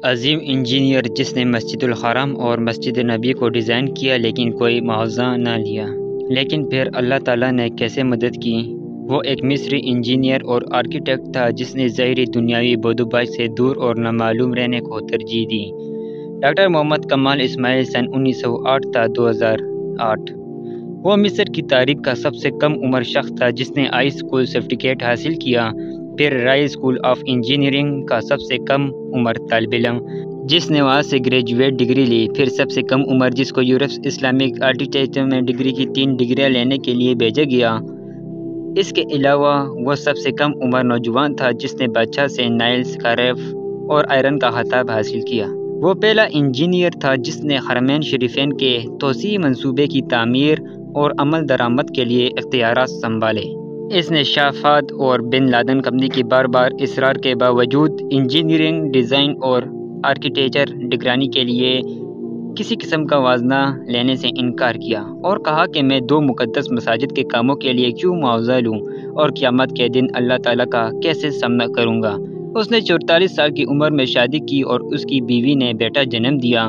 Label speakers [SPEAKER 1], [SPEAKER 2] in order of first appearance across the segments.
[SPEAKER 1] عظیم engineer جس نے مسجد الحرام اور مسجد نبی کو ڈیزائن کیا لیکن کوئی معاوضہ نہ لیا، لیکن پھر اللہ تعالیٰ نے کیسے مدد کی۔ وہ ایک مصری انجینئر اور آرکیٹیکٹ تھا جس نے ظاہری دنیاوی بودوبائی سے دور اور نامعلوم رہنے کو ترجیح دی۔ ڈاکٹر محمد کمال اسماعیل سن 1908 تا 2008 وہ مصر کی تاریخ کا سب سے کم عمر شخص تھا جس نے ہائی اسکول سرٹیفکیٹ حاصل کیا، پھر رائے اسکول آف انجینئرنگ کا سب سے کم عمر طالب علم جس نے وہاں سے گریجویٹ ڈگری لی، پھر سب سے کم عمر جس کو یورپ اسلامک آرکیٹیکچر میں ڈگری کی 3 ڈگریاں لینے کے لیے بھیجا گیا۔ اس کے علاوہ وہ سب سے کم عمر نوجوان تھا جس نے بادشاہ سے نائل سکارف اور آئرن کا خطاب حاصل کیا۔ وہ پہلا انجینئر تھا جس نے حرمین شریفین کے توسیعی منصوبے کی تعمیر اور عمل درآمد کے لیے اختیارات سنبھالے۔ اس نے شاہ فہد اور بن لادن کمپنی کی بار بار اصرار کے باوجود انجینئرنگ، ڈیزائن اور آرکیٹیکچر نگرانی کے لیے کسی قسم کا موازنہ لینے سے انکار کیا اور کہا کہ میں 2 مقدس مساجد کے کاموں کے لیے کیوں معاوضہ لوں اور قیامت کے دن اللہ تعالیٰ کا کیسے سامنا کروں گا۔ اس نے 44 سال کی عمر میں شادی کی اور اس کی بیوی نے بیٹا جنم دیا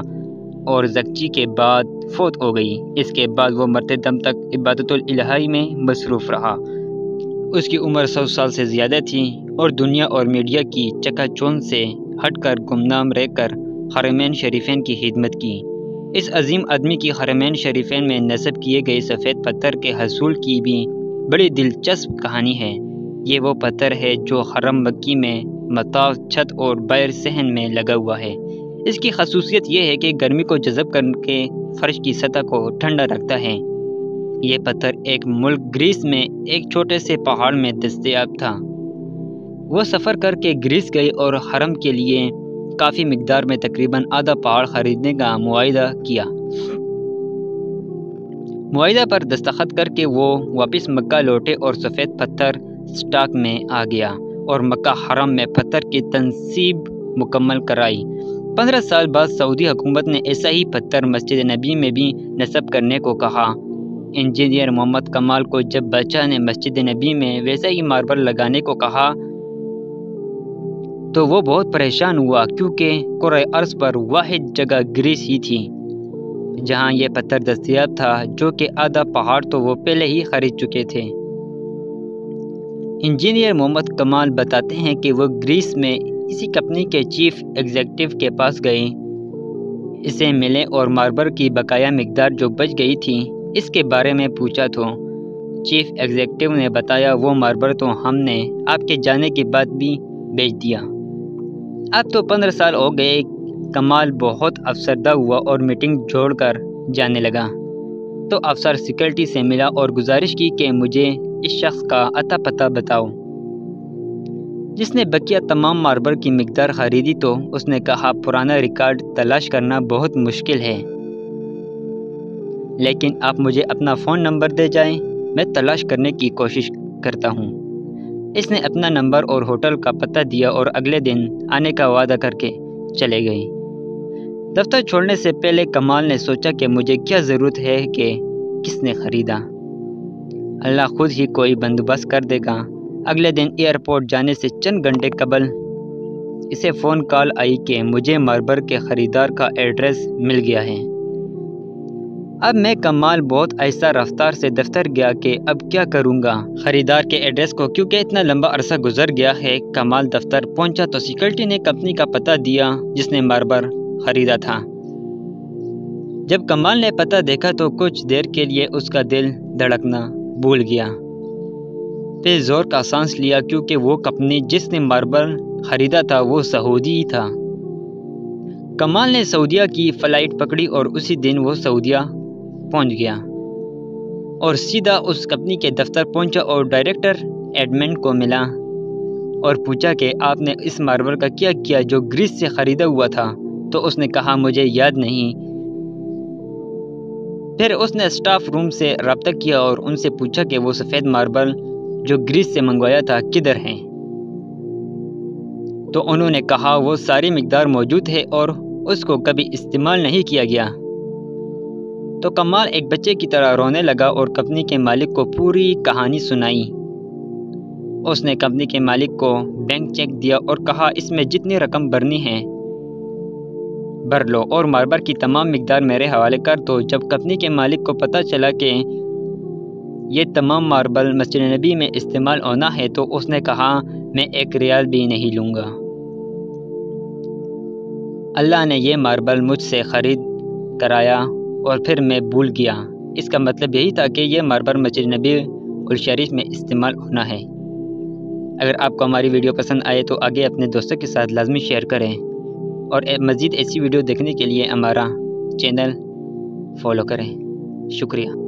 [SPEAKER 1] اور زچگی کے بعد فوت ہو گئی۔ اس کے بعد وہ مرتے دم تک عبادت الہی میں مصروف رہا۔ اس کی عمر 100 سال سے زیادہ تھی اور دنیا اور میڈیا کی چکا چوند سے ہٹ کر گمنام رہ کر حرمین شریفین کی خدمت کی۔ اس عظیم آدمی کی حرمین شریفین میں نصب کیے گئے سفید پتھر کے حصول کی بھی بڑی دلچسپ کہانی ہے۔ یہ وہ پتھر ہے جو حرم مکی میں مطاف، چھت اور باہر صحن میں لگا ہوا ہے۔ اس کی خصوصیت یہ ہے کہ گرمی کو جذب کر کے فرش کی سطح کو ٹھنڈا رکھتا ہے۔ یہ پتھر ایک ملک گریس میں ایک چھوٹے سے پہاڑ میں دستیاب تھا۔ وہ سفر کر کے گریس گئے اور حرم کے لیے کافی مقدار میں تقریباً آدھا پہاڑ خریدنے کا معاہدہ کیا۔ معاہدہ پر دستخط کر کے وہ واپس مکہ لوٹے اور سفید پتھر سٹاک میں آ گیا اور مکہ حرم میں پتھر کی تنصیب مکمل کرائی۔ 15 سال بعد سعودی حکومت نے ایسا ہی پتھر مسجد نبی میں بھی نصب کرنے کو کہا۔ انجینئر محمد کمال کو جب بادشاہ نے مسجد نبی میں ویسا ہی ماربل لگانے کو کہا تو وہ بہت پریشان ہوا کیونکہ کرۂ ارض پر واحد جگہ گریس ہی تھی جہاں یہ پتھر دستیاب تھا، جو کہ آدھا پہاڑ تو وہ پہلے ہی خرید چکے تھے۔ انجینئر محمد کمال بتاتے ہیں کہ وہ گریس میں اسی کمپنی کے چیف ایگزیکٹو کے پاس گئے، اسے ملے اور ماربل کی بقایا مقدار جو بچ گئی تھی اس کے بارے میں پوچھا تو چیف ایگزیکٹو نے بتایا وہ ماربل تو ہم نے آپ کے جانے کے بعد بھی بیچ دیا۔ اب تو 15 سال ہو گئے۔ کمال بہت افسردہ ہوا اور میٹنگ چھوڑ کر جانے لگا تو افسر سیکورٹی سے ملا اور گزارش کی کہ مجھے اس شخص کا اتا پتہ بتاؤ جس نے بقیہ تمام ماربل کی مقدار خریدی۔ تو اس نے کہا پرانا ریکارڈ تلاش کرنا بہت مشکل ہے، لیکن آپ مجھے اپنا فون نمبر دے جائیں، میں تلاش کرنے کی کوشش کرتا ہوں۔ اس نے اپنا نمبر اور ہوٹل کا پتہ دیا اور اگلے دن آنے کا وعدہ کر کے چلے گئے۔ دفتر چھوڑنے سے پہلے کمال نے سوچا کہ مجھے کیا ضرورت ہے کہ کس نے خریدا، اللہ خود ہی کوئی بندوبست کر دے گا۔ اگلے دن ایئرپورٹ جانے سے چند گھنٹے قبل اسے فون کال آئی کہ مجھے ماربل کے خریدار کا ایڈریس مل گیا ہے۔ اب میں کمال بہت آہستہ رفتار سے دفتر گیا کہ اب کیا کروں گا خریدار کے ایڈریس کو، کیونکہ اتنا لمبا عرصہ گزر گیا ہے۔ کمال دفتر پہنچا تو سیکورٹی نے کمپنی کا پتہ دیا جس نے ماربل خریدا تھا۔ جب کمال نے پتہ دیکھا تو کچھ دیر کے لیے اس کا دل دھڑکنا بھول گیا، پھر زور کا سانس لیا کیونکہ وہ کمپنی جس نے ماربل خریدا تھا وہ سعودی ہی تھا۔ کمال نے سعودیہ کی فلائٹ پکڑی اور اسی دن وہ سعودیہ پہنچ گیا اور سیدھا اس کمپنی کے دفتر پہنچا اور ڈائریکٹر ایڈمن کو ملا اور پوچھا کہ آپ نے اس ماربل کا کیا کیا جو گریس سے خریدا ہوا تھا؟ تو اس نے کہا مجھے یاد نہیں۔ پھر اس نے اسٹاف روم سے رابطہ کیا اور ان سے پوچھا کہ وہ سفید ماربل جو گریس سے منگوایا تھا کدھر ہیں؟ تو انہوں نے کہا وہ ساری مقدار موجود ہے اور اس کو کبھی استعمال نہیں کیا گیا۔ تو کمال ایک بچے کی طرح رونے لگا اور کمپنی کے مالک کو پوری کہانی سنائی۔ اس نے کمپنی کے مالک کو بینک چیک دیا اور کہا اس میں جتنی رقم بھرنی ہے بھر لو اور ماربل کی تمام مقدار میرے حوالے کر دو۔ جب کمپنی کے مالک کو پتہ چلا کہ یہ تمام ماربل مسجد نبی میں استعمال ہونا ہے تو اس نے کہا میں 1 ریال بھی نہیں لوں گا۔ اللہ نے یہ ماربل مجھ سے خرید کرایا اور پھر میں بھول گیا۔ اس کا مطلب یہی تھا کہ یہ ماربل مسجد نبی الشریف میں استعمال ہونا ہے۔ اگر آپ کو ہماری ویڈیو پسند آئے تو آگے اپنے دوستوں کے ساتھ لازمی شیئر کریں اور مزید ایسی ویڈیو دیکھنے کے لیے ہمارا چینل فالو کریں۔ شکریہ۔